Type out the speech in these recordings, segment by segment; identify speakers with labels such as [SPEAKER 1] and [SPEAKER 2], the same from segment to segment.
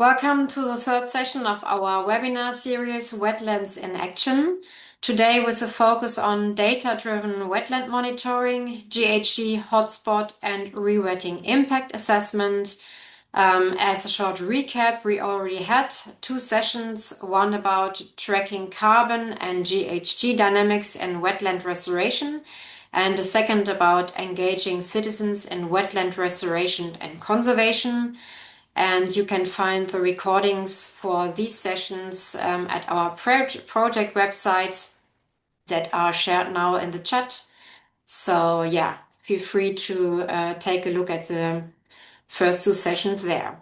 [SPEAKER 1] Welcome to the third session of our webinar series, Wetlands in Action. Today with a focus on data-driven wetland monitoring, GHG hotspot and rewetting impact assessment. As a short recap, we already had two sessions, one about tracking carbon and GHG dynamics in wetland restoration, and a second about engaging citizens in wetland restoration and conservation. And you can find the recordings for these sessions at our project websites that are shared now in the chat. So yeah, feel free to take a look at the first two sessions there.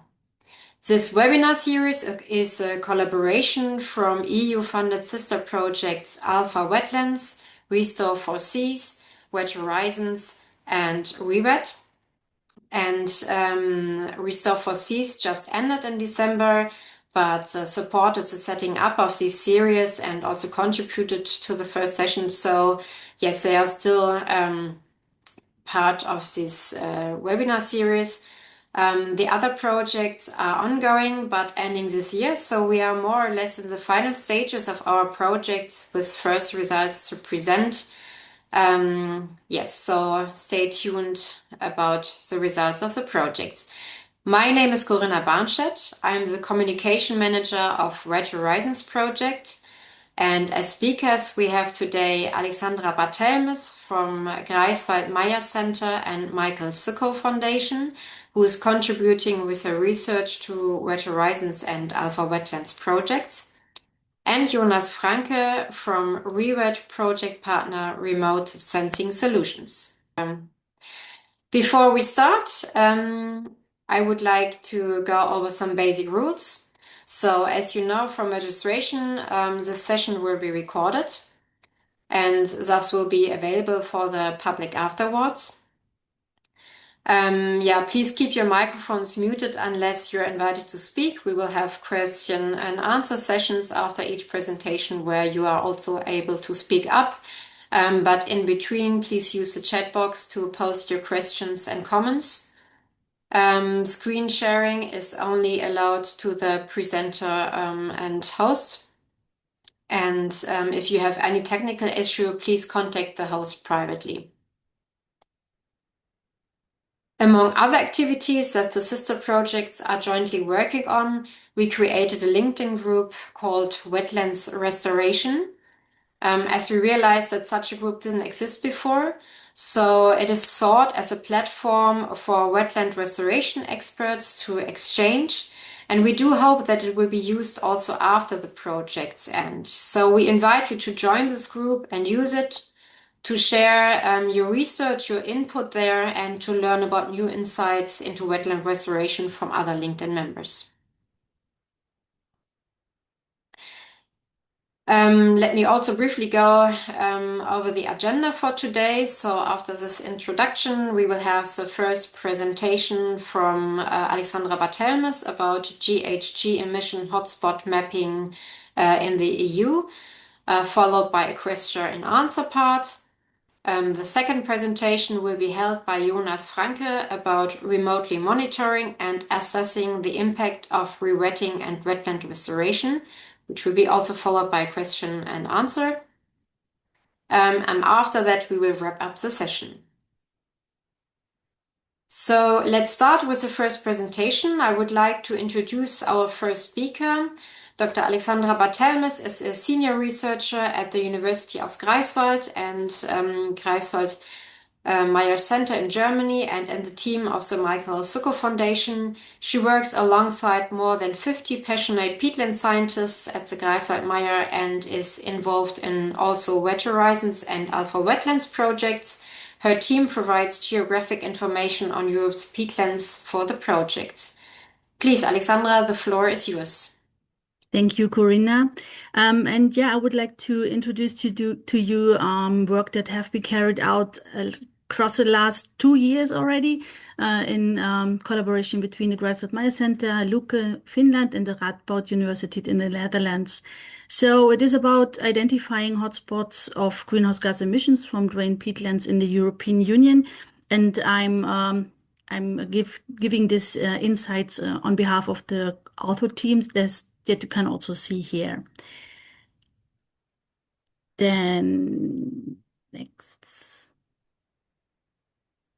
[SPEAKER 1] This webinar series is a collaboration from EU-funded sister projects ALFAwetlands, Restore for Seas, WET Horizons, and REWET. And Restore for Seas just ended in December, but supported the setting up of this series and also contributed to the first session. So yes, they are still part of this webinar series. The other projects are ongoing but ending this year, so we are more or less in the final stages of our projects with first results to present. Yes, so stay tuned about the results of the projects. My name is Corinna Barnstedt. I'm the communication manager of WET Horizons project. And as speakers, we have today Alexandra Barthelmes from Greifswald Meyer Center and Michael Zuckow Foundation, who is contributing with her research to WET Horizons and ALFAwetlands projects. And Jonas Franke from REWET project partner Remote Sensing Solutions. Before we start, I would like to go over some basic rules. So as you know from registration, this session will be recorded and thus will be available for the public afterwards. Please keep your microphones muted unless you're invited to speak. We will have question and answer sessions after each presentation where you are also able to speak up. But in between, please use the chat box to post your questions and comments. Screen sharing is only allowed to the presenter and host. And if you have any technical issue, please contact the host privately. Among other activities that the sister projects are jointly working on, we created a LinkedIn group called Wetlands Restoration, as we realized that such a group didn't exist before. So it is thought as a platform for wetland restoration experts to exchange. And we do hope that it will be used also after the project's end. So we invite you to join this group and use it to share your research, your input there, and to learn about new insights into wetland restoration from other LinkedIn members. Let me also briefly go over the agenda for today. So after this introduction, we will have the first presentation from Alexandra Barthelmes about GHG emission hotspot mapping in the EU, followed by a question and answer part. The second presentation will be held by Jonas Franke about remotely monitoring and assessing the impact of rewetting and wetland restoration, which will be also followed by a question and answer. And after that, we will wrap up the session. So let's start with the first presentation. I would like to introduce our first speaker. Dr. Alexandra Barthelmes is a senior researcher at the University of Greifswald and Greifswald Meyer Center in Germany and in the team of the Michael Zuckow Foundation. She works alongside more than 50 passionate peatland scientists at the Greifswald Meyer and is involved in also WET Horizons and ALFAwetlands projects. Her team provides geographic information on Europe's peatlands for the projects. Please, Alexandra, the floor is yours.
[SPEAKER 2] Thank you, Corinna. I would like to introduce to you work that have been carried out across the last 2 years already in collaboration between the Greifswald Meyer Center, Lucke, Finland, and the Radboud University in the Netherlands. So it is about identifying hotspots of greenhouse gas emissions from drained peatlands in the European Union. And I'm giving this insights on behalf of the author teams that you can also see here. Then next.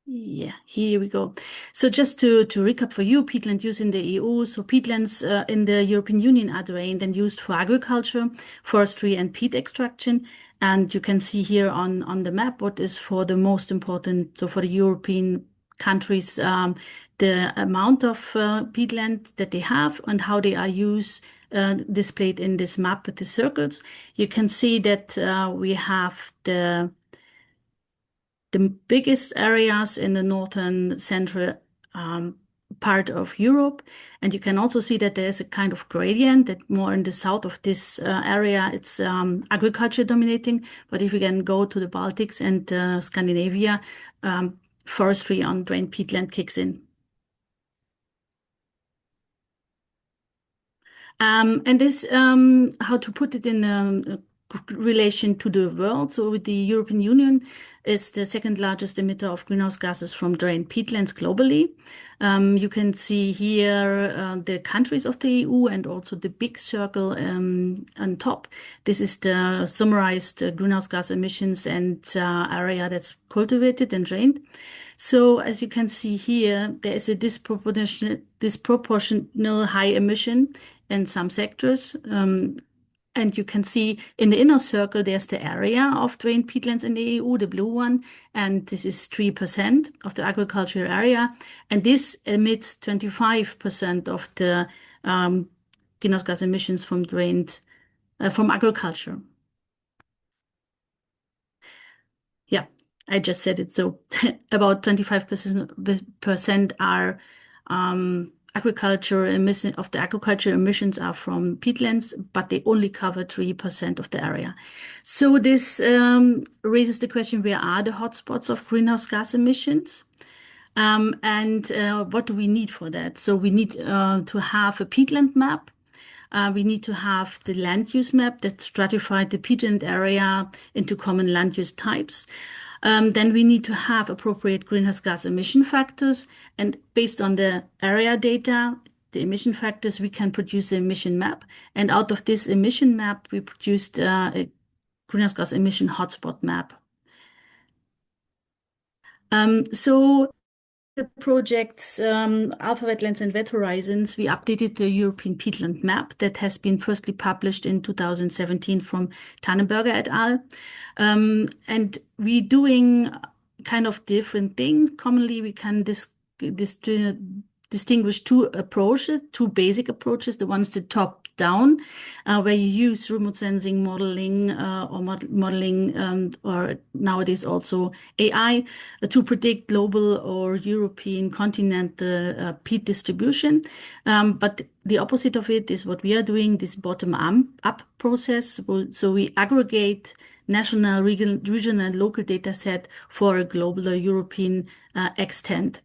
[SPEAKER 2] Yeah, here we go. So just to recap for you, peatland use in the EU. So peatlands in the European Union are drained and used for agriculture, forestry, and peat extraction. And you can see here on the map what is for the most important. So for the European countries, the amount of peatland that they have and how they are used, displayed in this map with the circles. You can see that we have the biggest areas in the northern central part of Europe. And you can also see that there's a kind of gradient that more in the south of this area, it's agriculture dominating. But if we can go to the Baltics and Scandinavia, forestry on drained peatland kicks in. And this, how to put it in relation to the world. So the European Union is the second largest emitter of greenhouse gases from drained peatlands globally. You can see here the countries of the EU and also the big circle on top. This is the summarized greenhouse gas emissions and area that's cultivated and drained. So as you can see here, there is a disproportional high emission in some sectors. And you can see in the inner circle, there's the area of drained peatlands in the EU, the blue one, and this is 3% of the agricultural area. And this emits 25% of the greenhouse gas emissions from from agriculture. Yeah, I just said it. So about 25% are agriculture emission of the agriculture emissions are from peatlands, but they only cover 3% of the area. So this raises the question, where are the hotspots of greenhouse gas emissions? And what do we need for that? So we need to have a peatland map. We need to have the land use map that stratified the peatland area into common land use types. Then we need to have appropriate greenhouse gas emission factors. And based on the area data, the emission factors, we can produce an emission map. And out of this emission map, we produced a greenhouse gas emission hotspot map. So the projects ALFAwetlands and WET HORIZONS, we updated the European peatland map that has been firstly published in 2017 from Tannenberger et al. And we're doing kind of different things. Commonly, we can distinguish two approaches, two basic approaches. The one's the top-down, where you use remote sensing modeling or modeling, or nowadays also AI, to predict global or European continental peat distribution. But the opposite of it is what we are doing, this bottom-up process. So we aggregate national, regional, and local data set for a global or European extent.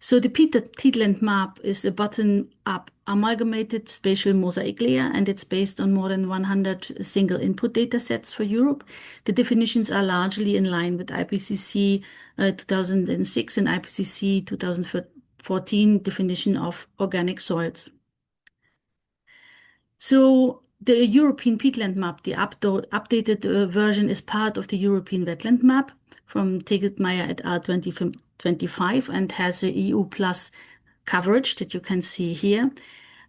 [SPEAKER 2] So the peatland map is a bottom-up amalgamated spatial mosaic layer, and it's based on more than 100 single input data sets for Europe. The definitions are largely in line with IPCC 2006 and IPCC 2014 definition of organic soils. So the European peatland map, the updated version, is part of the European wetland map from Tegeltmeier et al. 2025 and has a EU plus coverage that you can see here.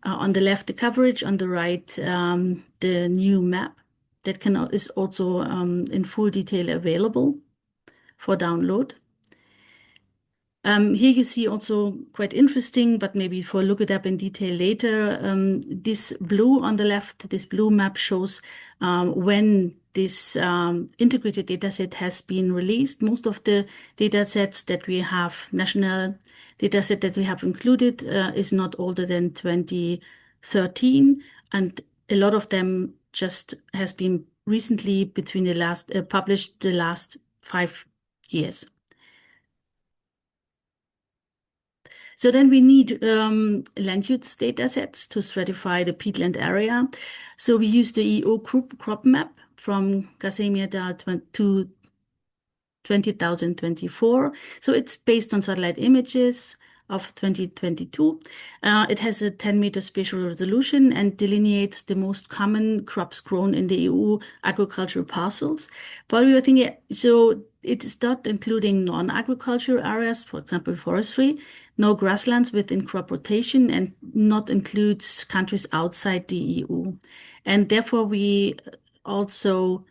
[SPEAKER 2] On the left, the coverage, on the right, the new map that is also in full detail available for download. Here you see also quite interesting, but maybe for look it up in detail later. This blue on the left, this blue map shows when this integrated data set has been released. Most of the data sets that we have, national data set that we have included, is not older than 2013, and a lot of them just has been recently between the last published the last 5 years. So then we need land use data sets to stratify the peatland area. So we use the EU crop map from Ghassemi et al. 2024. So it's based on satellite images of 2022. It has a 10-meter spatial resolution and delineates the most common crops grown in the EU agricultural parcels. But we were thinking, so it's not including non-agricultural areas, for example, forestry, no grasslands within crop rotation, and not includes countries outside the EU. And therefore, we also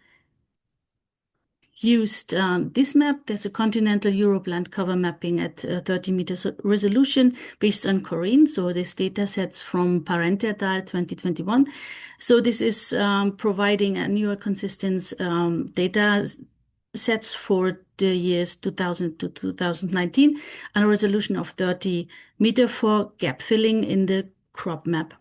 [SPEAKER 2] used this map. There's a continental Europe land cover mapping at 30 meters resolution based on Corinne. So this data sets from Parente et al. 2021. So this is providing annual consistent data sets for the years 2000 to 2019 and a resolution of 30 meter for gap filling in the crop map.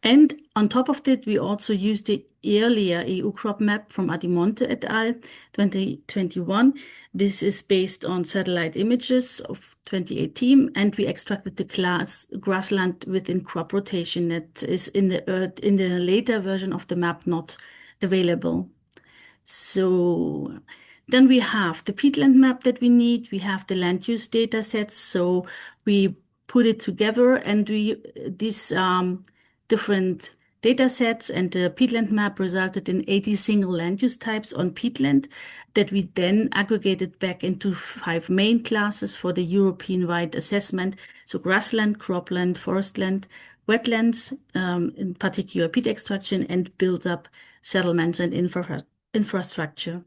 [SPEAKER 2] And on top of that, we also used the earlier EU crop map from Adimonte et al. 2021. This is based on satellite images of 2018, and we extracted the grassland within crop rotation that is in the later version of the map not available. So then we have the peatland map that we need. We have the land use data sets. So we put it together, and these different data sets and the peatland map resulted in 80 single land use types on peatland that we then aggregated back into 5 main classes for the European-wide assessment. So grassland, cropland, forestland, wetlands, in particular peat extraction, and build up settlements and infrastructure.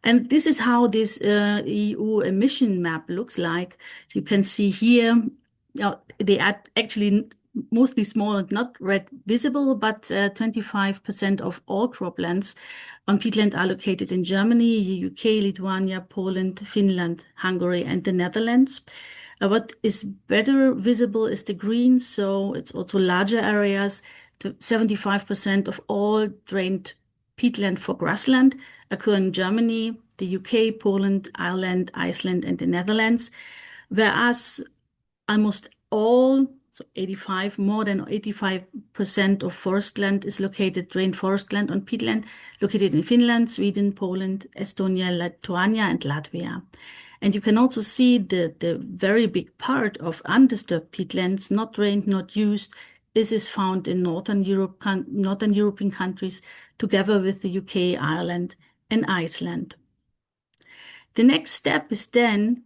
[SPEAKER 2] And this is how this EU emission map looks like. You can see here, they are actually mostly small and not red visible, but 25% of all croplands on peatland are located in Germany, UK, Lithuania, Poland, Finland, Hungary, and the Netherlands. What is better visible is the green, so it's also larger areas. 75% of all drained peatland for grassland occur in Germany, the UK, Poland, Ireland, Iceland, and the Netherlands, whereas almost all, so more than 85% of forestland is drained forestland on peatland, located in Finland, Sweden, Poland, Estonia, Lithuania, and Latvia. And you can also see the very big part of undisturbed peatlands, not drained, not used. This is found in Northern European countries, together with the UK, Ireland, and Iceland. The next step is then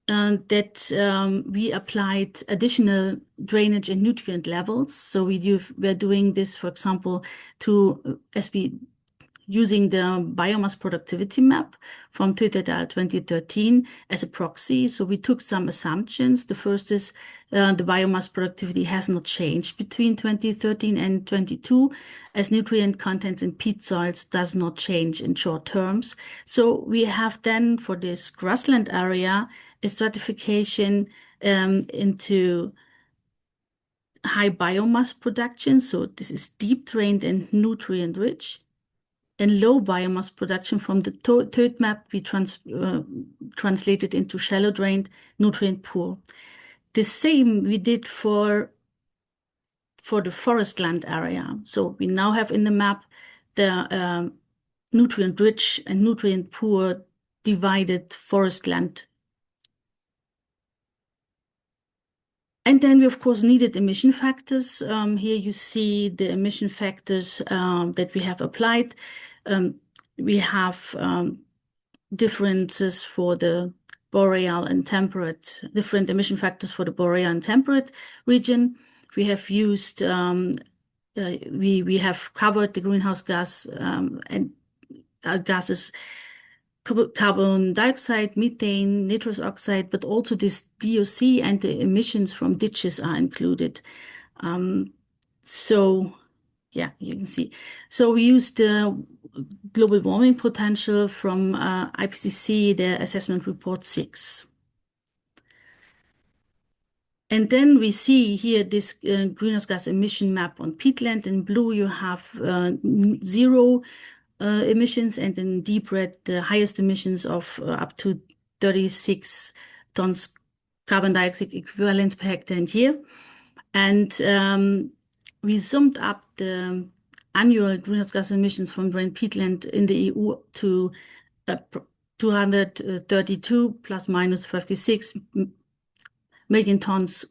[SPEAKER 2] that we applied additional drainage and nutrient levels. So we're doing this, for example, using the biomass productivity map from 2013 as a proxy. So we took some assumptions. The first is the biomass productivity has not changed between 2013 and 22, as nutrient contents in peat soils does not change in short terms. So we have then, for this grassland area, a stratification into high biomass production. So this is deep drained and nutrient rich. And low biomass production from the third map we translated into shallow drained, nutrient poor. The same we did for the forest land area. So we now have in the map the nutrient rich and nutrient poor divided forest land. And then we, of course, needed emission factors. Here you see the emission factors that we have applied. We have differences for the boreal and temperate, different emission factors for the boreal and temperate region. We have used, we have covered the greenhouse gas and gases, carbon dioxide, methane, nitrous oxide, but also this DOC and the emissions from ditches are included. So yeah, you can see. So we used the global warming potential from IPCC, the assessment report 6. And then we see here this greenhouse gas emission map on peatland. In blue, you have 0 emissions, and in deep red, the highest emissions of up to 36 tons carbon dioxide equivalents per hectare and year. And we summed up the annual greenhouse gas emissions from drained peatland in the EU to 232 plus minus 56 million tons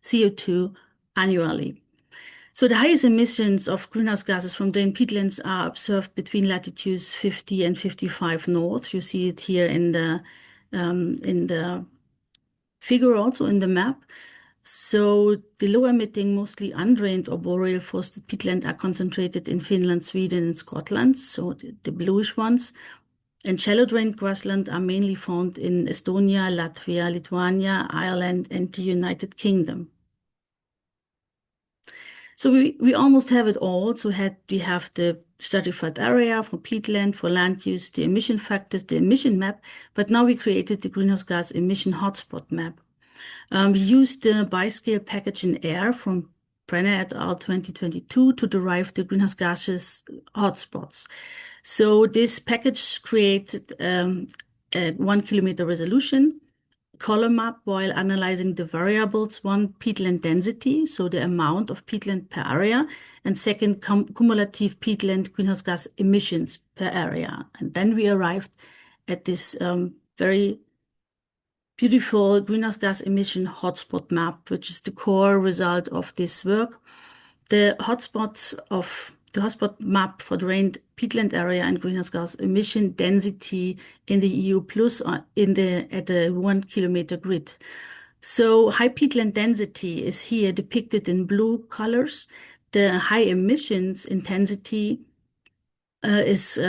[SPEAKER 2] CO2 annually. So the highest emissions of greenhouse gases from drained peatlands are observed between latitudes 50 and 55 north. You see it here in the figure, also in the map. So the low emitting, mostly undrained or boreal forested peatland are concentrated in Finland, Sweden, and Scotland, so the bluish ones. And shallow drained grassland are mainly found in Estonia, Latvia, Lithuania, Ireland, and the United Kingdom. So we almost have it all. So we have the stratified area for peatland, for land use, the emission factors, the emission map, but now we created the greenhouse gas emission hotspot map. We used the biscale package in air from Brenner et al. 2022 to derive the greenhouse gases hotspots. So this package created a 1 kilometer resolution column map while analyzing the variables: one, peatland density, so the amount of peatland per area, and second, cumulative peatland greenhouse gas emissions per area. And then we arrived at this very beautiful greenhouse gas emission hotspot map, which is the core result of this work. The hotspot map for drained peatland area and greenhouse gas emission density in the EU plus at the 1 kilometer grid. So high peatland density is here depicted in blue colors. The high emissions intensity is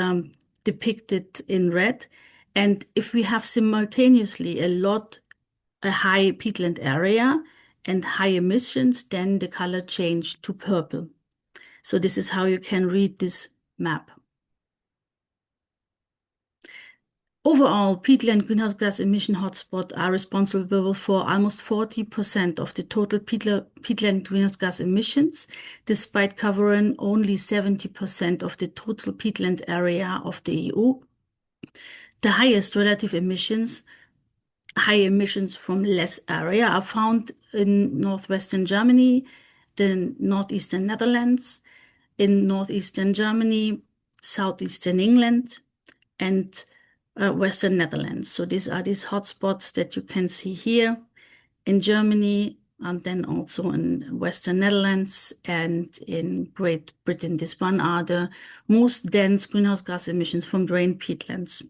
[SPEAKER 2] depicted in red. And if we have simultaneously a high peatland area and high emissions, then the color change to purple. So this is how you can read this map. Overall, peatland greenhouse gas emission hotspots are responsible for almost 40% of the total peatland greenhouse gas emissions, despite covering only 70% of the total peatland area of the EU. The highest relative emissions, high emissions from less area, are found in northwestern Germany, the northeastern Netherlands, in northeastern Germany, southeastern England, and Western Netherlands. So these are these hotspots that you can see here in Germany, and then also in Western Netherlands and in Great Britain. This one are the most dense greenhouse gas emissions from drained peatlands.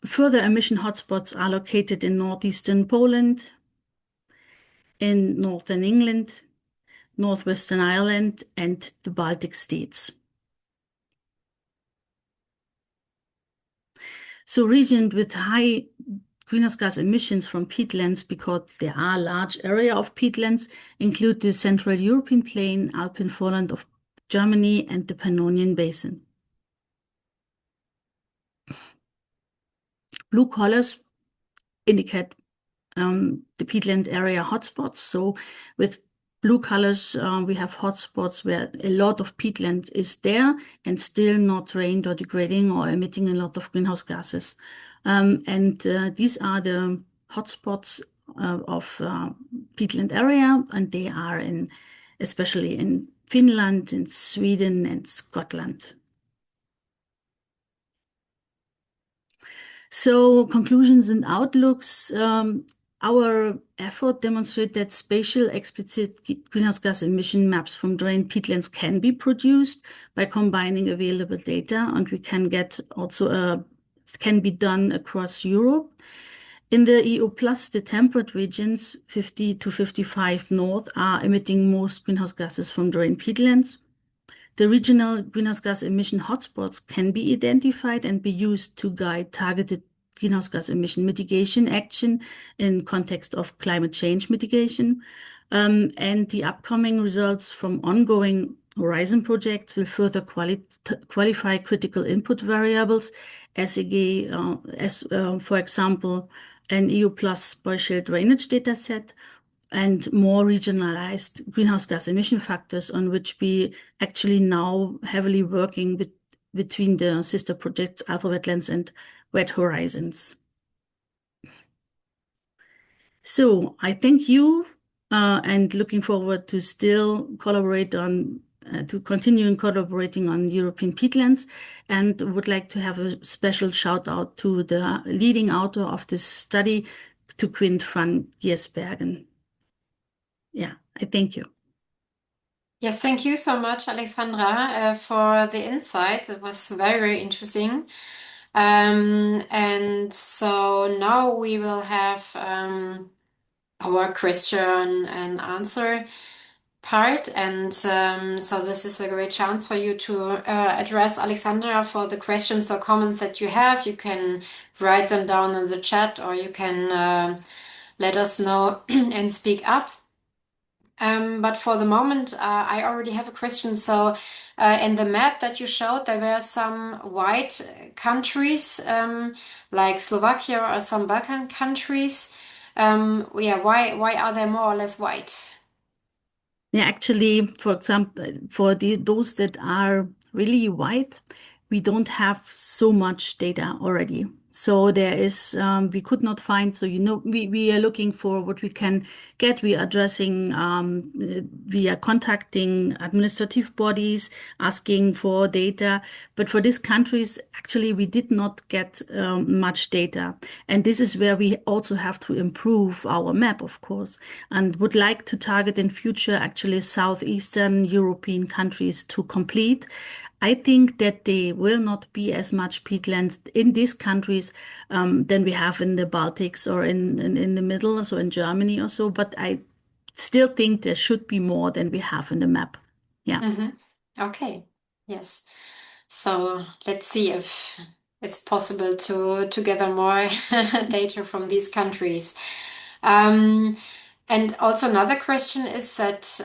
[SPEAKER 2] Further emission hotspots are located in northeastern Poland, in northern England, northwestern Ireland, and the Baltic states. So regions with high greenhouse gas emissions from peatlands, because there are large area of peatlands, include the Central European Plain, Alpine foreland of Germany, and the Pannonian Basin. Blue colors indicate the peatland area hotspots. So with blue colors, we have hotspots where a lot of peatland is there and still not drained or degrading or emitting a lot of greenhouse gases. These are the hotspots of peatland area, and they are especially in Finland, in Sweden, and Scotland. So conclusions and outlooks. Our effort demonstrates that spatial explicit greenhouse gas emission maps from drained peatlands can be produced by combining available data, and we can get also can be done across Europe. In the EU plus, the temperate regions, 50 to 55 north, are emitting most greenhouse gases from drained peatlands. The regional greenhouse gas emission hotspots can be identified and be used to guide targeted greenhouse gas emission mitigation action in context of climate change mitigation. And the upcoming results from ongoing Horizon projects will further qualify critical input variables, SEG, for example, an EU plus spatial drainage dataset, and more regionalized greenhouse gas emission factors, on which we actually now heavily working between the sister projects ALFAwetlands and WET HORIZONS. So I thank you and looking forward to still collaborate on to continue collaborating on European peatlands, and would like to have a special shout out to the leading author of this study, to Quint van Giersbergen. Yeah, I thank you.
[SPEAKER 1] Yes, thank you so much, Alexandra, for the insights. It was very, very interesting. And so now we will have our question and answer part. And so this is a great chance for you to address Alexandra for the questions or comments that you have. You can write them down in the chat, or you can let us know and speak up. But for the moment, I already have a question. So, in the map that you showed, there were some white countries, like Slovakia or some Balkan countries. Yeah, why are they more or less white?
[SPEAKER 2] Yeah, actually, for example, for those that are really white, we don't have so much data already. So there is, we could not find, so we are looking for what we can get. We are addressing, we are contacting administrative bodies, asking for data. But for these countries, actually, we did not get much data. And this is where we also have to improve our map, of course, and would like to target in future actually Southeastern European countries to complete. I think that there will not be as much peatlands in these countries than we have in the Baltics or in the middle, so in Germany or so. But I still think there should be more than we have in the map. Yeah.
[SPEAKER 1] Okay. Yes. So let's see if it's possible to gather more data from these countries. And also another question is that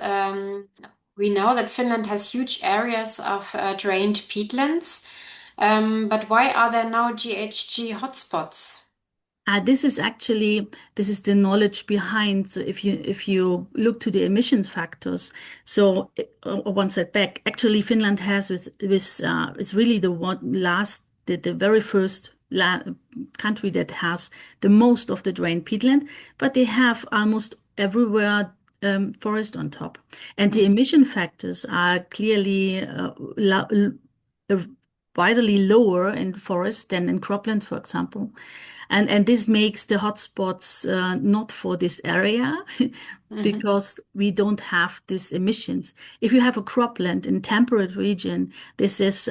[SPEAKER 1] we know that Finland has huge areas of drained peatlands, but why are there no GHG hotspots?
[SPEAKER 2] This is the knowledge behind. So if you look to the emissions factors, so one step back, actually Finland has it's really the very first country that has the most of the drained peatland, but they have almost everywhere forest on top, and the emission factors are clearly widely lower in forest than in cropland, for example. And this makes the hotspots not for this area because we don't have these emissions. If you have a cropland in temperate region, this is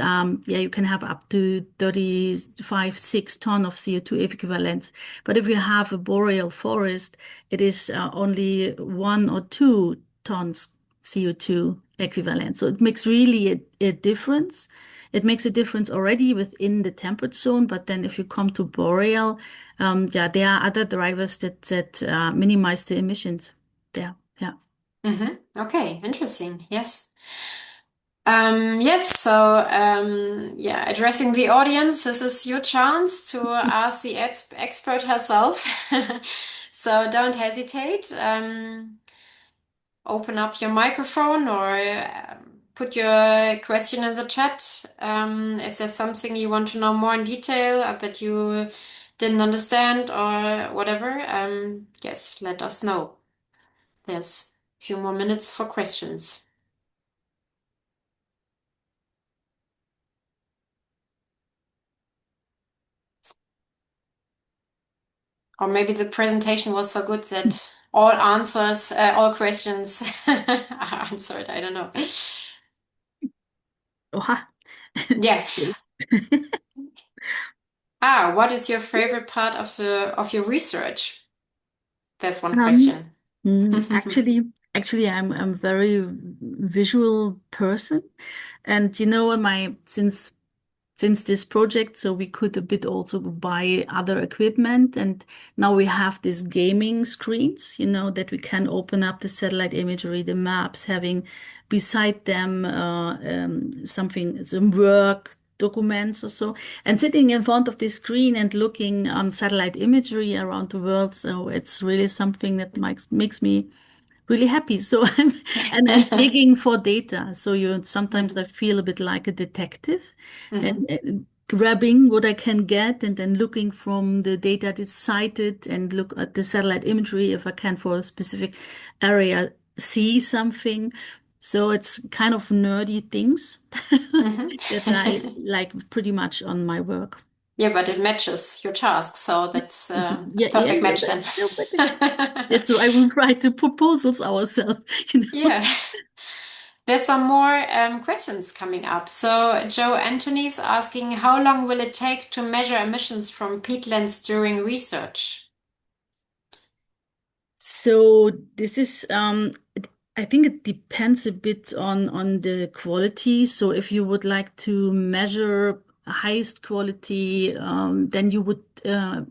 [SPEAKER 2] you can have up to 35-6 ton of CO2 equivalents. But if you have a boreal forest, it is only 1 or 2 tons CO2 equivalent. So it makes really a difference. It makes a difference already within the temperate zone, but then if you come to boreal, there are other drivers that minimize the emissions there. Yeah.
[SPEAKER 1] Okay, interesting. Yes. Yes, so yeah, addressing the audience, this is your chance to ask the expert herself. So don't hesitate. Open up your microphone or put your question in the chat. If there's something you want to know more in detail that you didn't understand or whatever, yes, let us know. There's a few more minutes for questions. Or maybe the presentation was so good that all questions are answered. I don't know.
[SPEAKER 2] Oha.
[SPEAKER 1] Yeah. What is your favorite part of your research? That's one
[SPEAKER 2] Um,
[SPEAKER 1] question.
[SPEAKER 2] actually, I'm a very visual person, and my since this project, so we could a bit also buy other equipment, and now we have these gaming screens, that we can open up the satellite imagery, the maps, having beside them some some work documents or so, and sitting in front of this screen and looking on satellite imagery around the world. So it's really something that makes me really happy. So and digging for data. So sometimes I feel a bit like a detective, and grabbing what I can get and then looking from the data that's cited and look at the satellite imagery if I can for a specific area see something. So it's kind of nerdy things
[SPEAKER 1] Mhm.
[SPEAKER 2] that I like pretty much on my work.
[SPEAKER 1] Yeah, but it matches your task, so that's a
[SPEAKER 2] Yeah, yeah,
[SPEAKER 1] perfect
[SPEAKER 2] yeah,
[SPEAKER 1] match
[SPEAKER 2] but
[SPEAKER 1] then.
[SPEAKER 2] no, but that's why we write the proposals ourselves, you know.
[SPEAKER 1] Yeah. There's some more questions coming up. So Joe Anthony's asking, how long will it take to measure emissions from peatlands during research?
[SPEAKER 2] So this is I think it depends a bit on the quality. So if you would like to measure highest quality, then you would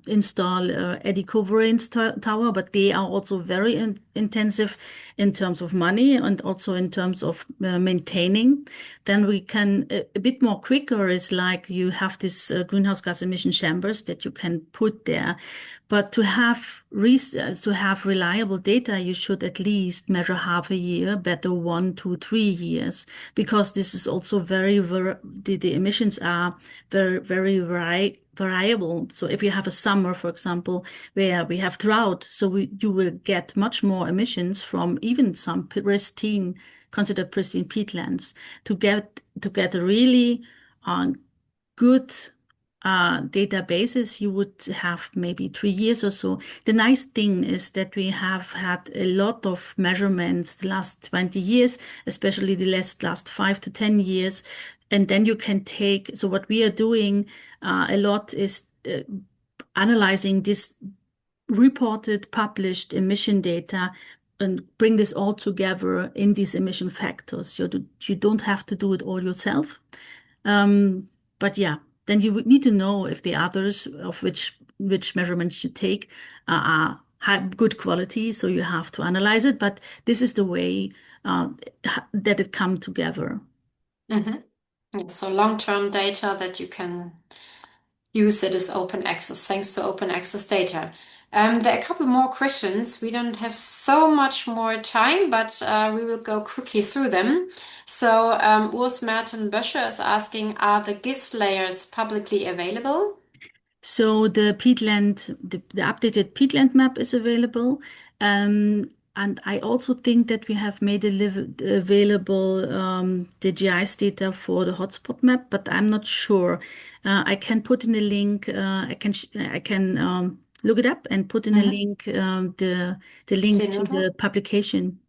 [SPEAKER 2] install eddy coverage tower, but they are also very intensive in terms of money and also in terms of maintaining. Then we can a bit more quicker is like you have this greenhouse gas emission chambers that you can put there. But to have reliable data, you should at least measure half a year, better 1 to 3 years, because this is also the emissions are very variable. So if you have a summer, for example, where we have drought, you will get much more emissions from even some considered pristine peatlands. To get a really good databases, you would have maybe 3 years or so. The nice thing is that we have had a lot of measurements the last 20 years, especially the last 5 to 10 years. And then you can so what we are doing a lot is analyzing this reported, published emission data and bring this all together in these emission factors. So you don't have to do it all yourself. Um, but yeah, then you would need to know if the others of which measurements you take are good quality. So you have to analyze it. But this is the way that it come together.
[SPEAKER 1] Mhm. Yeah, so long-term data that you can use it as open access, thanks to open access data. There are a couple more questions. We don't have so much more time, but we will go quickly through them. So Urs Merten Bösche is asking, are the GIS layers publicly available?
[SPEAKER 2] So the updated peatland map is available. And I also think that we have made available the GIS data for the hotspot map, but I'm not sure. I can put in a link. I can look it up and put in a
[SPEAKER 1] Mhm.
[SPEAKER 2] link the link to
[SPEAKER 1] Zenodo?
[SPEAKER 2] the publication.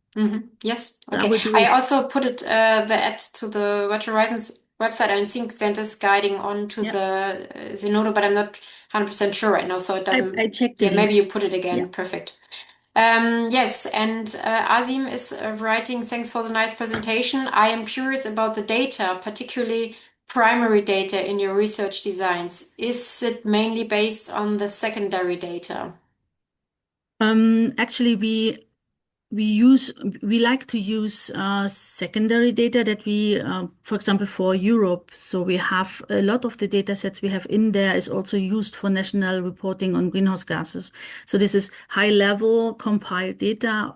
[SPEAKER 1] Yes.
[SPEAKER 2] I
[SPEAKER 1] Okay.
[SPEAKER 2] will do
[SPEAKER 1] I
[SPEAKER 2] it.
[SPEAKER 1] also put the ad to the Wet Horizons website. I think sent is guiding on to
[SPEAKER 2] Yeah,
[SPEAKER 1] the Zenodo, but I'm not 100% sure right now, so it
[SPEAKER 2] I
[SPEAKER 1] doesn't.
[SPEAKER 2] checked the
[SPEAKER 1] Yeah, maybe
[SPEAKER 2] link.
[SPEAKER 1] you put it
[SPEAKER 2] Yeah.
[SPEAKER 1] again. Perfect. Yes, and Azim is writing, thanks for the nice presentation. I am curious about the data, particularly primary data in your research designs. Is it mainly based on the secondary data?
[SPEAKER 2] Actually, we use we like to use secondary data that for example, for Europe. So we have a lot of the data sets we have in there is also used for national reporting on greenhouse gases. So this is high level compiled data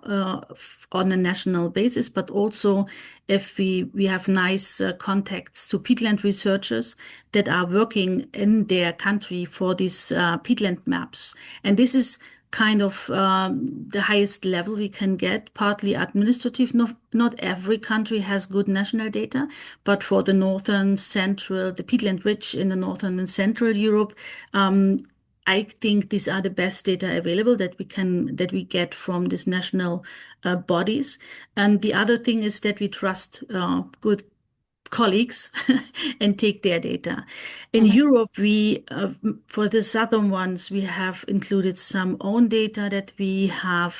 [SPEAKER 2] on a national basis, but also if we have nice contacts to peatland researchers that are working in their country for these peatland maps. And this is kind of the highest level we can get, partly administrative. Not every country has good national data, but for the the peatland ridge in the northern and central Europe, um, I think these are the best data available that we get from these national bodies. And the other thing is that we trust good colleagues and take their data. In
[SPEAKER 1] Mhm.
[SPEAKER 2] Europe, for the southern ones, we have included some own data that we have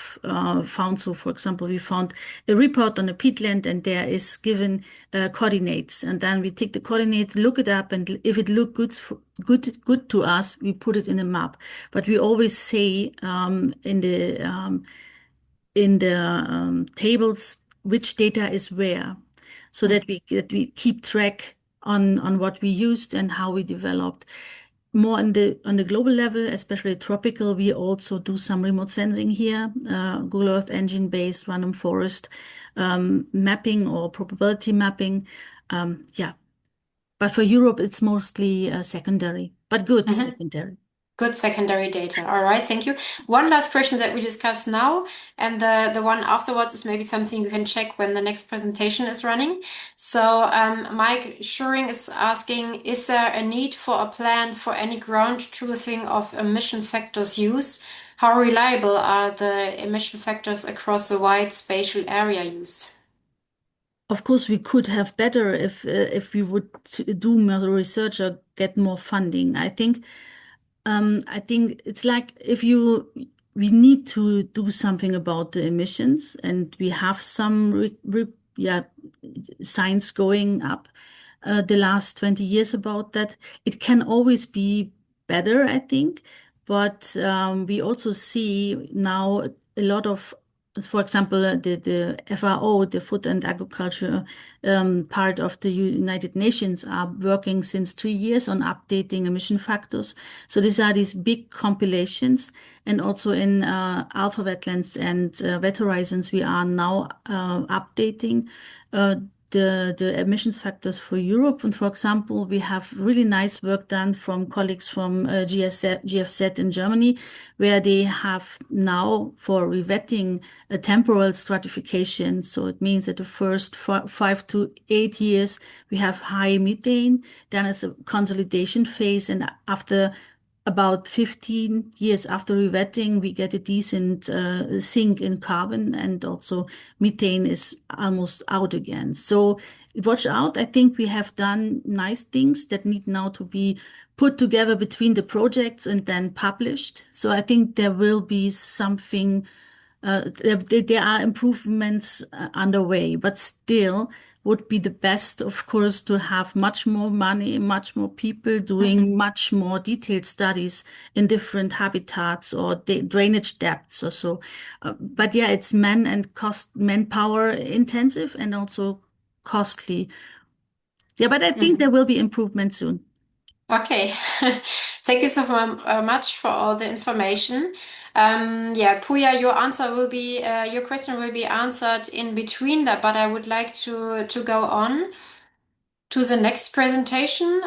[SPEAKER 2] found. So, for example, we found a report on a peatland, and there is given coordinates, and then we take the coordinates, look it up, and if it look good to us, we put it in a map. But we always say in the tables which data is where, so that we keep track on what we used and how we developed. More on the global level, especially tropical, we also do some remote sensing here, Google Earth Engine based random forest mapping or probability mapping. Yeah, but for Europe, it's mostly secondary, but good
[SPEAKER 1] Mhm.
[SPEAKER 2] secondary.
[SPEAKER 1] Good secondary data. All right, thank you. One last question that we discuss now, and the one afterwards is maybe something you can check when the next presentation is running. So Mike Schuring is asking, is there a need for a plan for any ground truthing of emission factors used? How reliable are the emission factors across the wide spatial area used?
[SPEAKER 2] Of course, we could have better if we would do more research or get more funding. I think it's like if you we need to do something about the emissions, and we have some yeah science going up the last 20 years about that. It can always be better, I think, but we also see now a lot of, for example, the FAO, the Food and Agriculture part of the United Nations, are working since 3 years on updating emission factors. So these are these big compilations, and also in ALFAwetlands and WET Horizons, we are now updating the emissions factors for Europe. And for example, we have really nice work done from colleagues from GFZ in Germany, where they have now for rewetting a temporal stratification. So it means that the first 5 to 8 years we have high methane, then it's a consolidation phase, and after about 15 years after rewetting, we get a decent sink in carbon, and also methane is almost out again. So watch out. I think we have done nice things that need now to be put together between the projects and then published. So I think there will be something, there are improvements underway, but still would be the best, of course, to have much more money, much more people doing much more detailed studies in different habitats or drainage depths or so. But yeah, it's manpower intensive and also costly. Yeah, but I think there will be improvement soon.
[SPEAKER 1] Okay, thank you so much for all the information. Yeah, Puya, your question will be answered in between that, but I would like to go on to the next presentation.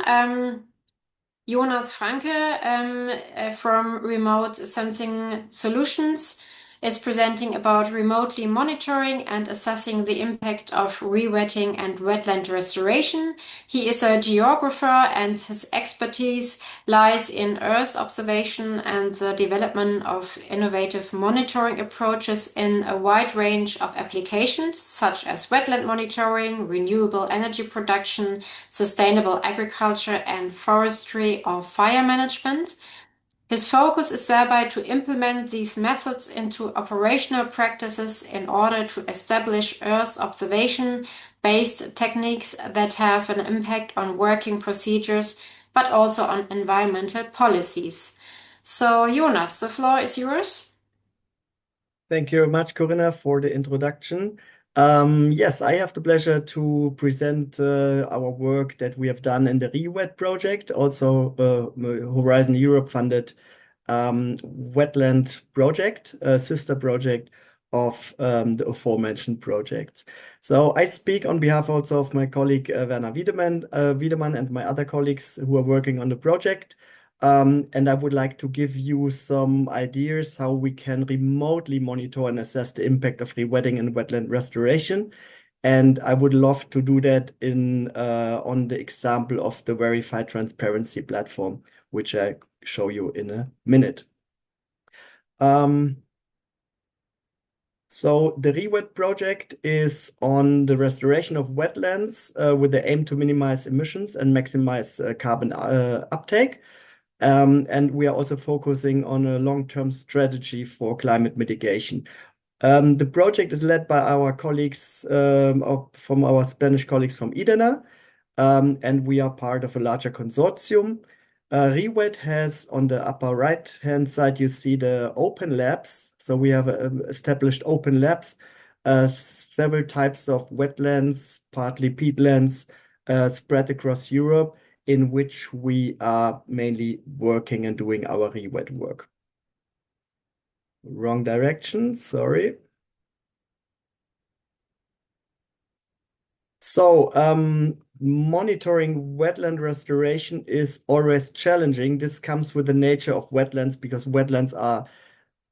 [SPEAKER 1] Jonas Franke from Remote Sensing Solutions is presenting about remotely monitoring and assessing the impact of rewetting and wetland restoration. He is a geographer, and his expertise lies in Earth observation and the development of innovative monitoring approaches in a wide range of applications, such as wetland monitoring, renewable energy production, sustainable agriculture, and forestry or fire management. His focus is thereby to implement these methods into operational practices in order to establish Earth observation-based techniques that have an impact on working procedures, but also on environmental policies. So, Jonas, the floor is yours.
[SPEAKER 3] Thank you very much, Corinna, for the introduction. Yes, I have the pleasure to present our work that we have done in the REWET project, also Horizon Europe funded wetland project, a sister project of the aforementioned projects. So I speak on behalf also of my colleague Werner Wiedemann and my other colleagues who are working on the project. And I would like to give you some ideas how we can remotely monitor and assess the impact of rewetting and wetland restoration. And I would love to do that on the example of the VerifAId Transparency Platform, which I show you in a minute. So the REWET project is on the restoration of wetlands with the aim to minimize emissions and maximize carbon uptake. And we are also focusing on a long-term strategy for climate mitigation. The project is led by our colleagues from our Spanish colleagues from IDENA, and we are part of a larger consortium. REWET has, on the upper right-hand side, you see the open labs. So we have established open labs, several types of wetlands, partly peatlands, spread across Europe, in which we are mainly working and doing our REWET work. Wrong direction, sorry. So monitoring wetland restoration is always challenging. This comes with the nature of wetlands, because wetlands are,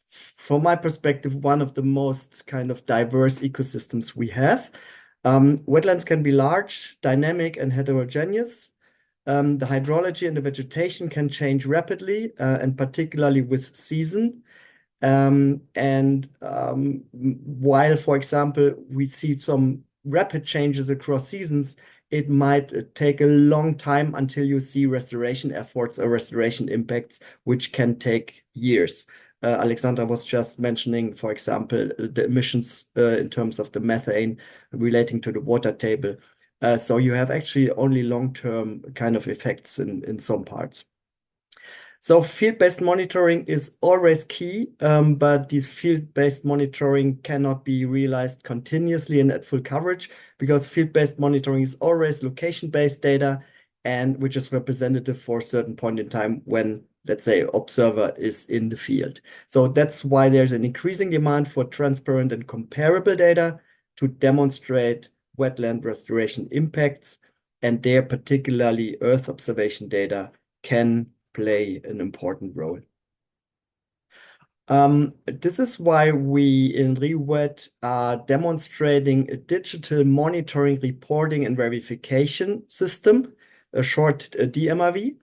[SPEAKER 3] from my perspective, one of the most kind of diverse ecosystems we have. Wetlands can be large, dynamic, and heterogeneous. The hydrology and the vegetation can change rapidly, and particularly with season. While, for example, we see some rapid changes across seasons, it might take a long time until you see restoration efforts or restoration impacts, which can take years. Alexandra was just mentioning, for example, the emissions in terms of the methane relating to the water table. So you have actually only long-term kind of effects in some parts. So field-based monitoring is always key, but this field-based monitoring cannot be realized continuously and at full coverage, because field-based monitoring is always location-based data, and which is representative for a certain point in time when, let's say, observer is in the field. So that's why there's an increasing demand for transparent and comparable data to demonstrate wetland restoration impacts, and there particularly Earth observation data can play an important role. This is why we in REWET are demonstrating a digital monitoring, reporting, and verification system, a short DMRV,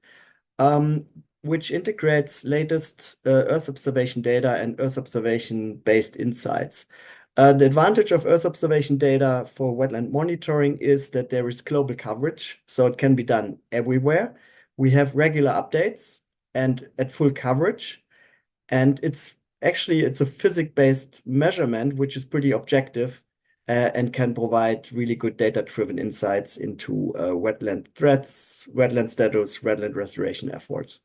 [SPEAKER 3] which integrates latest Earth observation data and Earth observation-based insights. The advantage of Earth observation data for wetland monitoring is that there is global coverage, so it can be done everywhere. We have regular updates and at full coverage, and it's a physics-based measurement, which is pretty objective and can provide really good data-driven insights into wetland threats, wetland status, wetland restoration efforts.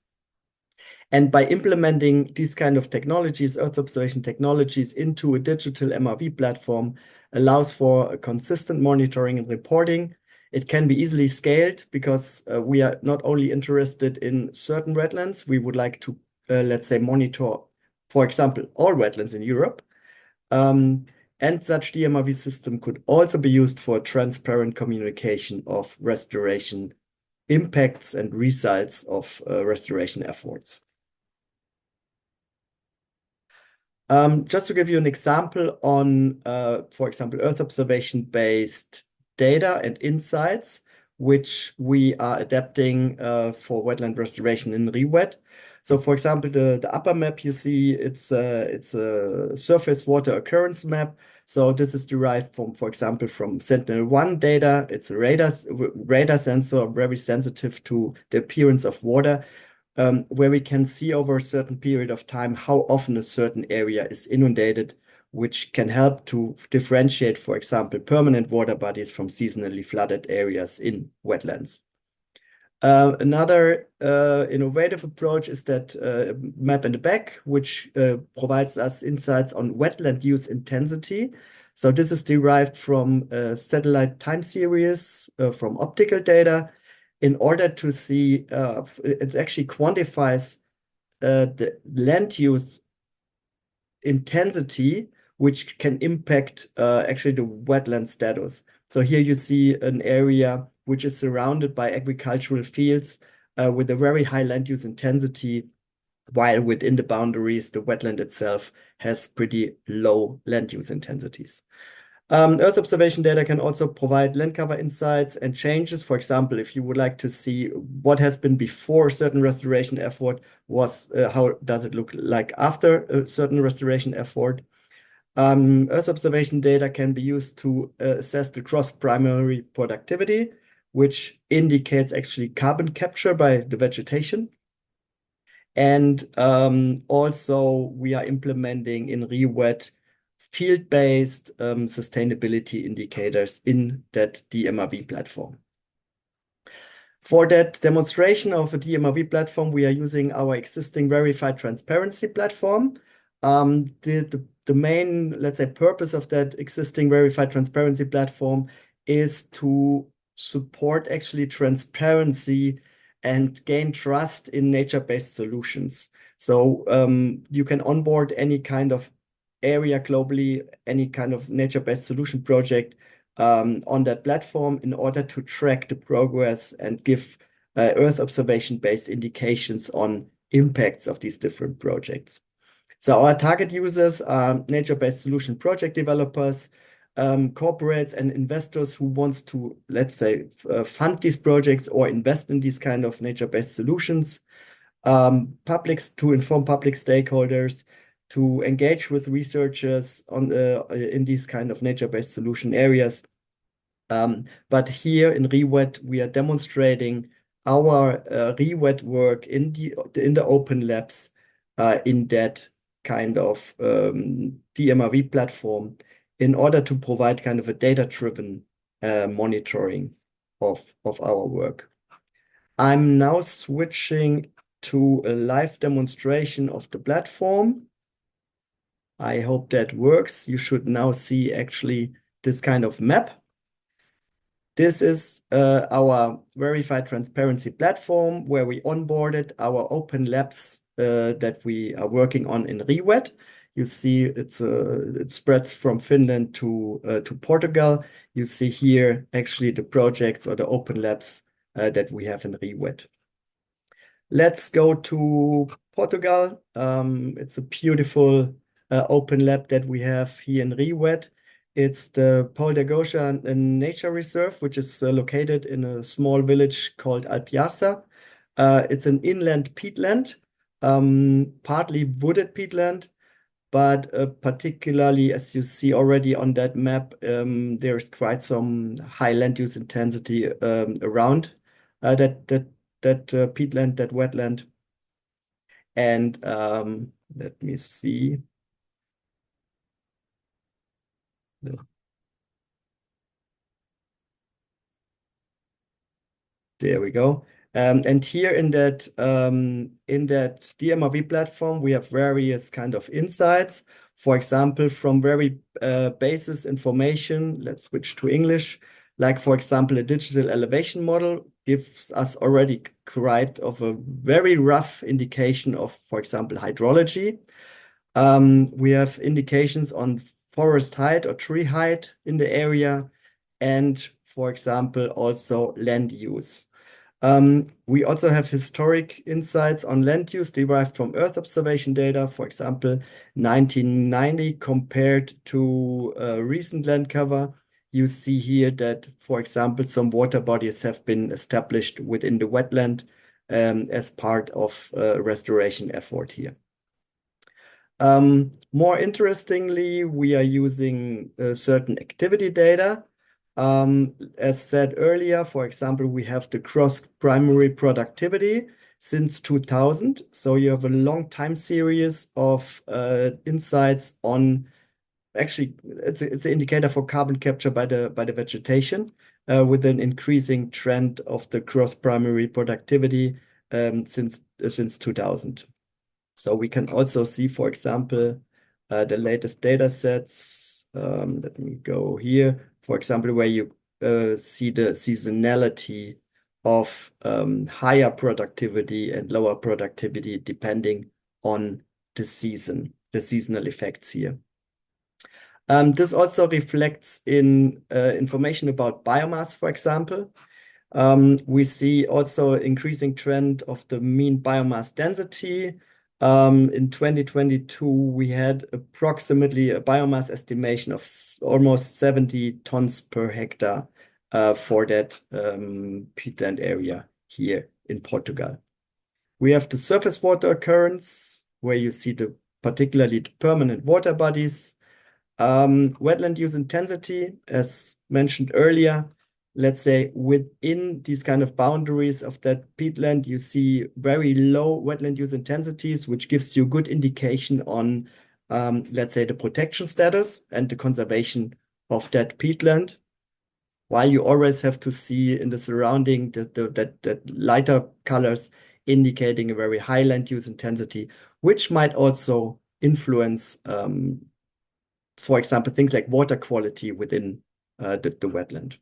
[SPEAKER 3] And by implementing these kind of technologies, Earth observation technologies, into a digital MRV platform allows for a consistent monitoring and reporting. It can be easily scaled because we are not only interested in certain wetlands, we would like to, let's say, monitor, for example, all wetlands in Europe. And such DMRV system could also be used for transparent communication of restoration impacts and results of restoration efforts. Just to give you an example on, for example, Earth observation-based data and insights, which we are adapting for wetland restoration in REWET. So, for example, the upper map you see, it's a surface water occurrence map. So this is derived from, for example, from Sentinel-1 data. It's a radar sensor, very sensitive to the appearance of water, where we can see over a certain period of time how often a certain area is inundated, which can help to differentiate, for example, permanent water bodies from seasonally flooded areas in wetlands. Another innovative approach is that map in the back, which provides us insights on wetland use intensity. So this is derived from satellite time series from optical data, in order to see, it actually quantifies the land use intensity, which can impact actually the wetland status. So here you see an area which is surrounded by agricultural fields with a very high land use intensity, while within the boundaries, the wetland itself has pretty low land use intensities. Earth observation data can also provide land cover insights and changes. For example, if you would like to see what has been before a certain restoration effort, how does it look like after a certain restoration effort. Earth observation data can be used to assess the cross-primary productivity, which indicates actually carbon capture by the vegetation. And also we are implementing in REWET field-based sustainability indicators in that DMRV platform. For that demonstration of a DMRV platform, we are using our existing VerifAId Transparency Platform. The main, let's say, purpose of that existing VerifAId Transparency Platform is to support actually transparency and gain trust in nature-based solutions. So you can onboard any kind of area globally, any kind of nature-based solution project on that platform in order to track the progress and give Earth observation-based indications on impacts of these different projects. So our target users are nature-based solution project developers, corporates and investors who wants to, let's say, fund these projects or invest in these kind of nature-based solutions, publics to inform public stakeholders, to engage with researchers on in these kind of nature-based solution areas. But here in REWET, we are demonstrating our REWET work in the open labs in that kind of DMRV platform in order to provide kind of a data-driven monitoring of our work. I'm now switching to a live demonstration of the platform. I hope that works. You should now see actually this kind of map. This is our VerifAId Transparency Platform where we onboarded our open labs that we are working on in REWET. You see it spreads from Finland to Portugal. You see here actually the projects or the open labs that we have in REWET. Let's go to Portugal. It's a beautiful open lab that we have here in REWET. It's the Pol de Gaucha Nature Reserve, which is located in a small village called Alpiarsa. It's an inland peatland, partly wooded peatland, but particularly, as you see already on that map, there's quite some high land use intensity around that peatland, that wetland. And let me see. There we go. And here in that DMRV platform, we have various kind of insights. For example, from very basis information, let's switch to English. Like, for example, a digital elevation model gives us already quite of a very rough indication of, for example, hydrology. We have indications on forest height or tree height in the area, and, for example, also land use. We also have historic insights on land use derived from Earth observation data, for example, 1990 compared to recent land cover. You see here that, for example, some water bodies have been established within the wetland as part of a restoration effort here. More interestingly, we are using certain activity data. As said earlier, for example, we have the gross primary productivity since 2000. So you have a long time series of insights on, actually, it's an indicator for carbon capture by the vegetation with an increasing trend of the gross primary productivity since 2000. So we can also see, for example, the latest data sets. Let me go here. For example, where you see the seasonality of higher productivity and lower productivity depending on the season, the seasonal effects here. This also reflects in information about biomass, for example. We see also increasing trend of the mean biomass density. In 2022, we had approximately a biomass estimation of almost 70 tons per hectare for that peatland area here in Portugal. We have the surface water occurrence, where you see particularly the permanent water bodies. Wetland use intensity, as mentioned earlier. Let's say within these kind of boundaries of that peatland, you see very low wetland use intensities, which gives you good indication on, let's say, the protection status and the conservation of that peatland. While you always have to see in the surrounding that lighter colors indicating a very high land use intensity, which might also influence, for example, things like water quality within the wetland.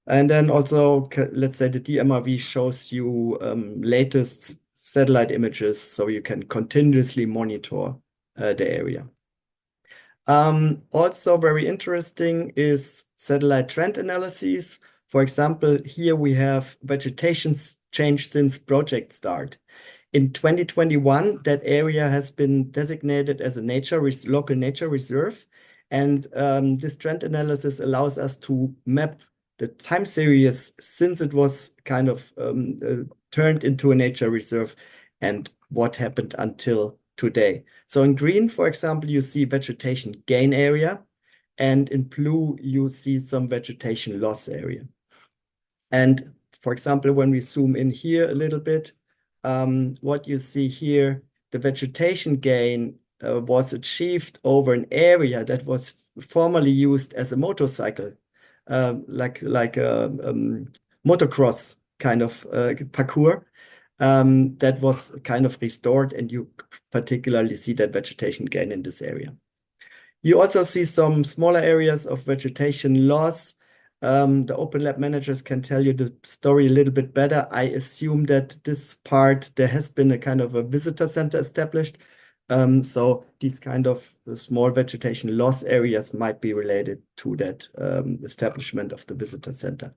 [SPEAKER 3] And then also, let's say the DMRV shows you latest satellite images, so you can continuously monitor the area. Also very interesting is satellite trend analysis. For example, here we have vegetation change since project start. In 2021, that area has been designated as a local nature reserve. And this trend analysis allows us to map the time series since it was kind of turned into a nature reserve and what happened until today. So in green, for example, you see vegetation gain area, and in blue, you see some vegetation loss area. And for example, when we zoom in here a little bit, what you see here, the vegetation gain was achieved over an area that was formerly used as a motorcycle, like a motocross kind of parcours. That was kind of restored, and you particularly see that vegetation gain in this area. You also see some smaller areas of vegetation loss. The Open Lab managers can tell you the story a little bit better. I assume that this part, there has been a kind of a visitor center established. So these kind of small vegetation loss areas might be related to that establishment of the visitor center.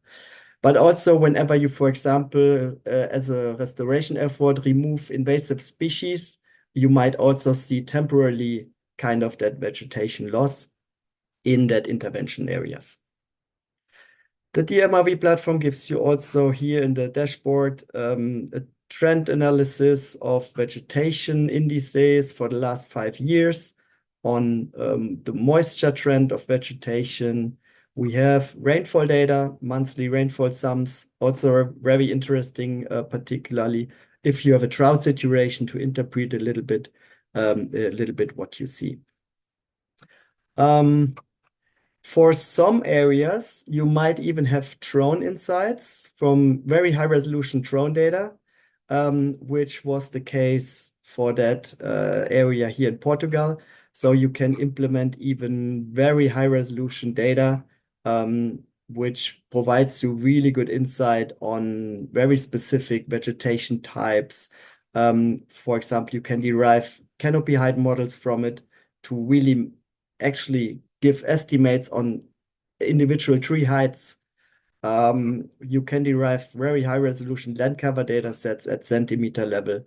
[SPEAKER 3] But also whenever you, for example, as a restoration effort, remove invasive species, you might also see temporarily kind of that vegetation loss in that intervention areas. The DMRV platform gives you also here in the dashboard a trend analysis of vegetation indices for the last 5 years on the moisture trend of vegetation. We have rainfall data, monthly rainfall sums, also very interesting, particularly if you have a drought situation, to interpret a little bit what you see. For some areas, you might even have drone insights from very high resolution drone data, which was the case for that area here in Portugal. So you can implement even very high resolution data, which provides you really good insight on very specific vegetation types. For example, you can derive canopy height models from it to really actually give estimates on individual tree heights. You can derive very high resolution land cover data sets at centimeter level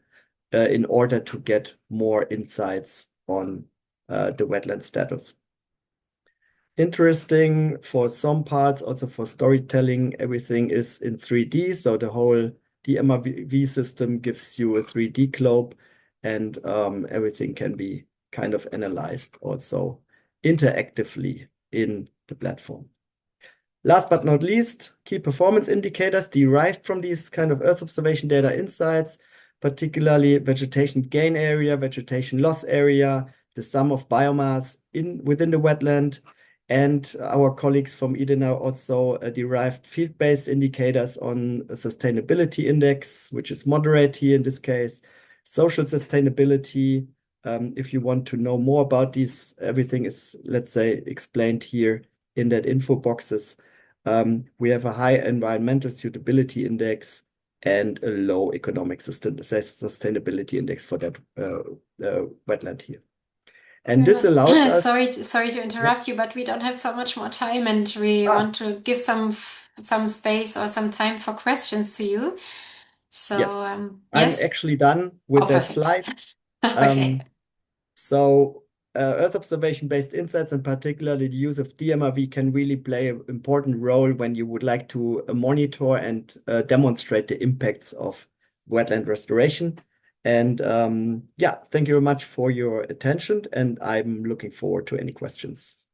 [SPEAKER 3] in order to get more insights on the wetland status. Interesting for some parts, also for storytelling, everything is in 3D. So the whole DMRV system gives you a 3D globe, and everything can be kind of analyzed also interactively in the platform. Last but not least, key performance indicators derived from these kind of Earth observation data insights, particularly vegetation gain area, vegetation loss area, the sum of biomass within the wetland. And our colleagues from EDENA also derived field-based indicators on a sustainability index, which is moderate here in this case, social sustainability. If you want to know more about these, everything is, let's say, explained here in that info boxes. We have a high environmental suitability index and a low economic sustainability index for that wetland here. And this allows us...
[SPEAKER 1] Sorry to interrupt you, but we don't have so much more time, and we want to give some space or some time for questions to you. So
[SPEAKER 3] yes,
[SPEAKER 1] yes?
[SPEAKER 3] I'm actually done with that slide.
[SPEAKER 1] Okay.
[SPEAKER 3] So Earth observation-based insights, and particularly the use of DMRV, can really play an important role when you would like to monitor and demonstrate the impacts of wetland restoration. And yeah, thank you very much for your attention, and I'm looking forward to any questions.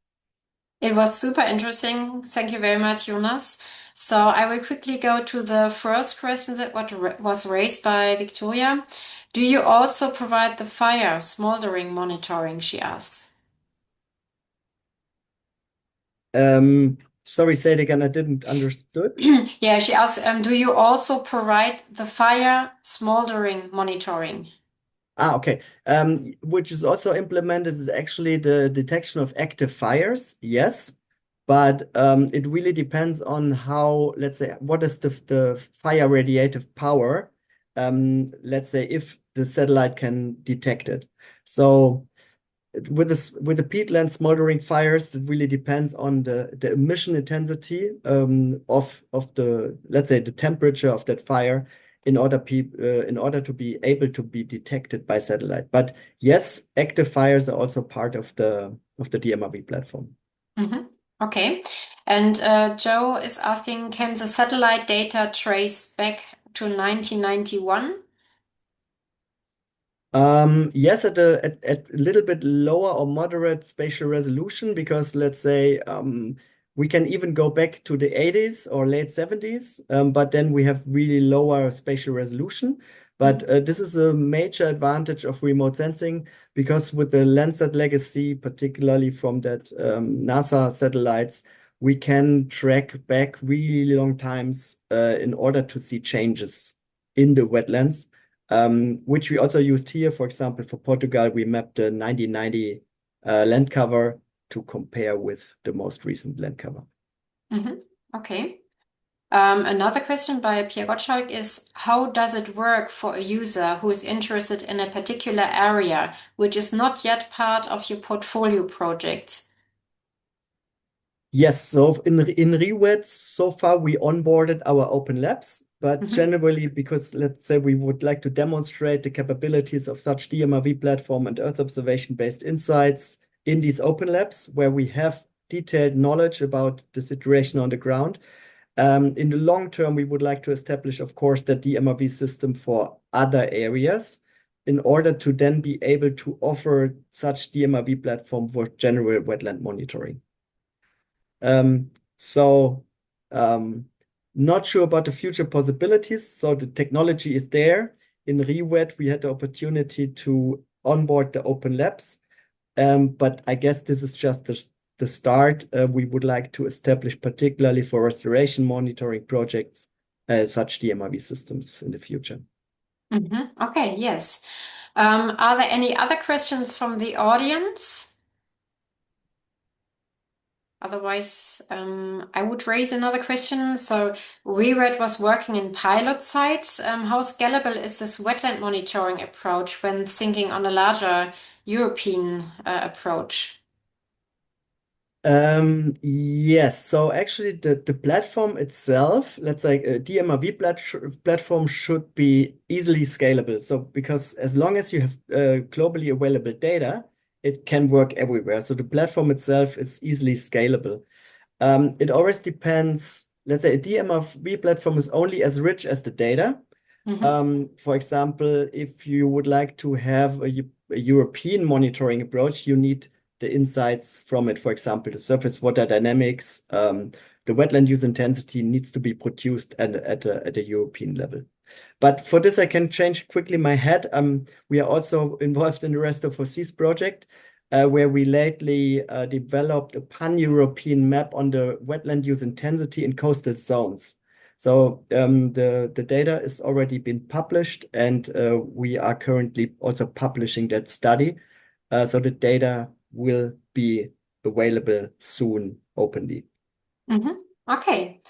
[SPEAKER 1] It was super interesting. Thank you very much, Jonas. So I will quickly go to the first question that was raised by Victoria. Do you also provide the fire smoldering monitoring, she asks.
[SPEAKER 3] Sorry, say it again, I didn't understood.
[SPEAKER 1] Yeah, she asks, do you also provide the fire smoldering monitoring?
[SPEAKER 3] Okay. Which is also implemented is actually the detection of active fires, yes. But it really depends on how, let's say, what is the fire radiative power, let's say, if the satellite can detect it. So with the peatland smoldering fires, it really depends on the emission intensity of the, let's say, the temperature of that fire in order to be able to be detected by satellite. But yes, active fires are also part of the DMRV platform.
[SPEAKER 1] Mm-hmm. Okay. And Joe is asking, can the satellite data trace back to 1991?
[SPEAKER 3] Yes, at a little bit lower or moderate spatial resolution, because let's say we can even go back to the 80s or late 70s, but then we have really lower spatial resolution. But this is a major advantage of remote sensing, because with the Landsat legacy, particularly from that NASA satellites, we can track back really long times in order to see changes in the wetlands. Which we also used here. For example, for Portugal, we mapped the 1990 land cover to compare with the most recent land cover.
[SPEAKER 1] Mm-hmm. Okay. Another question by Pierre Gottschalk is, how does it work for a user who is interested in a particular area which is not yet part of your portfolio projects?
[SPEAKER 3] Yes, so in REWET, so far we onboarded our open labs, but generally, because let's say we would like to demonstrate the capabilities of such DMRV platform and Earth observation-based insights in these open labs, where we have detailed knowledge about the situation on the ground. In the long term, we would like to establish, of course, the DMRV system for other areas in order to then be able to offer such DMRV platform for general wetland monitoring. So not sure about the future possibilities. So the technology is there. In REWET, we had the opportunity to onboard the open labs. But I guess this is just the start. We would like to establish, particularly for restoration monitoring projects, such DMRV systems in the future.
[SPEAKER 1] Okay, yes. Are there any other questions from the audience? Otherwise, I would raise another question. So REWET was working in pilot sites. How scalable is this wetland monitoring approach when thinking on a larger European approach?
[SPEAKER 3] Yes, so actually the platform itself, let's say a DMRV platform should be easily scalable. So because as long as you have globally available data, it can work everywhere. So the platform itself is easily scalable. It always depends. Let's say a DMRV platform is only as rich as the data. For example, if you would like to have a European monitoring approach, you need the insights from it. For example, the surface water dynamics, the wetland use intensity needs to be produced at a European level. But for this, I can change quickly my head. We are also involved in the Rest of Seas project, where we lately developed a pan-European map on the wetland use intensity in coastal zones. So the data is already been published, and we are currently also publishing that study. So the data will be available soon openly.
[SPEAKER 1] Okay.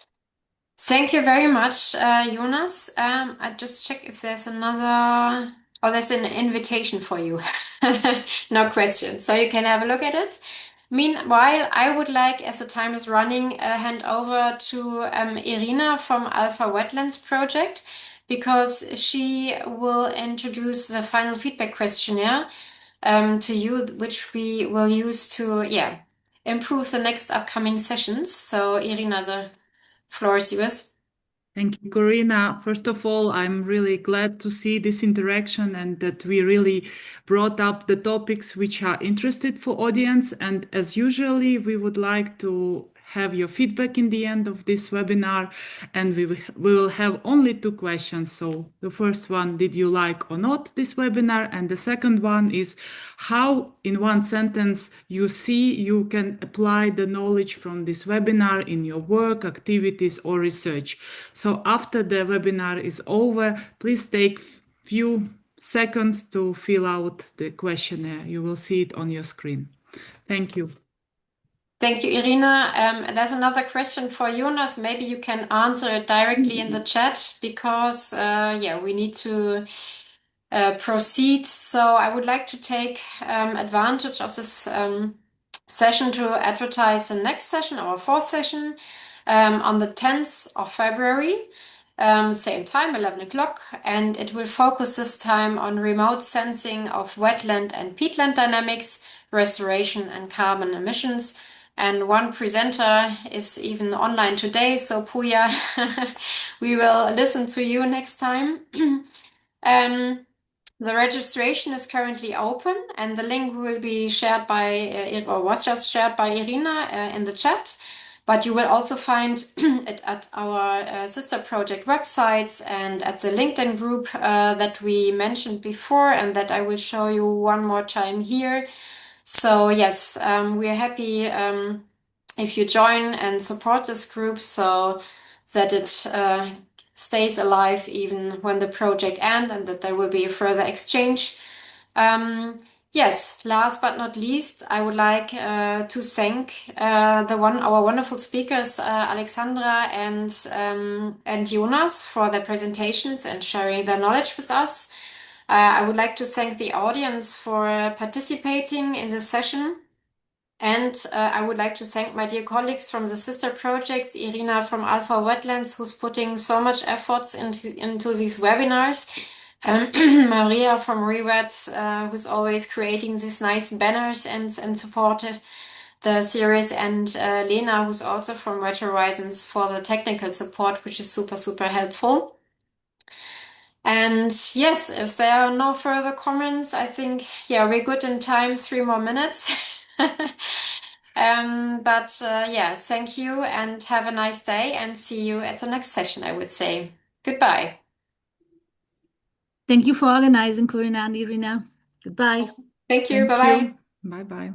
[SPEAKER 1] Thank you very much, Jonas. I just check if there's another. Oh, there's an invitation for you. No question. So you can have a look at it. Meanwhile, I would like, as the time is running, hand over to Irina from ALFAwetlands project, because she will introduce the final feedback questionnaire to you, which we will use to, improve the next upcoming sessions. So, Irina, the floor is yours.
[SPEAKER 4] Thank you, Corinna. First of all, I'm really glad to see this interaction and that we really brought up the topics which are interested for audience. And as usually, we would like to have your feedback in the end of this webinar, and we will have only two questions. So the first one, did you like or not this webinar? And the second one is how, in one sentence, you see you can apply the knowledge from this webinar in your work, activities, or research. So after the webinar is over, please take few seconds to fill out the questionnaire. You will see it on your screen. Thank you.
[SPEAKER 1] Thank you, Irina. There's another question for Jonas. Maybe you can answer it directly in the chat, because we need to proceed. So I would like to take advantage of this session to advertise the next session, our fourth session, on the 10th of February, same time, 11 o'clock, and it will focus this time on remote sensing of wetland and peatland dynamics, restoration and carbon emissions. And one presenter is even online today, so Puya, we will listen to you next time. The registration is currently open, and the link will be shared by, or was just shared by Irina in the chat. But you will also find it at our sister project websites and at the LinkedIn group that we mentioned before, and that I will show you one more time here. So yes, we are happy if you join and support this group so that it stays alive even when the project ends, and that there will be a further exchange. Yes, last but not least, I would like to thank our wonderful speakers, Alexandra and Jonas, for their presentations and sharing their knowledge with us. I would like to thank the audience for participating in this session. And I would like to thank my dear colleagues from the sister projects, Irina from ALFAwetlands, who's putting so much efforts into these webinars, Maria from REWET, who's always creating these nice banners and supported the series, and Lena, who's also from WET HORIZONS, for the technical support, which is super, super helpful. And yes, if there are no further comments, I think, yeah, we're good in time, 3 more minutes. Yeah, thank you and have a nice day, and see you at the next session, I would say. Goodbye.
[SPEAKER 2] Thank you for organizing, Corinna and Irina. Goodbye.
[SPEAKER 1] Thank you.
[SPEAKER 4] Thank
[SPEAKER 1] Bye-bye.
[SPEAKER 4] you. Bye-bye.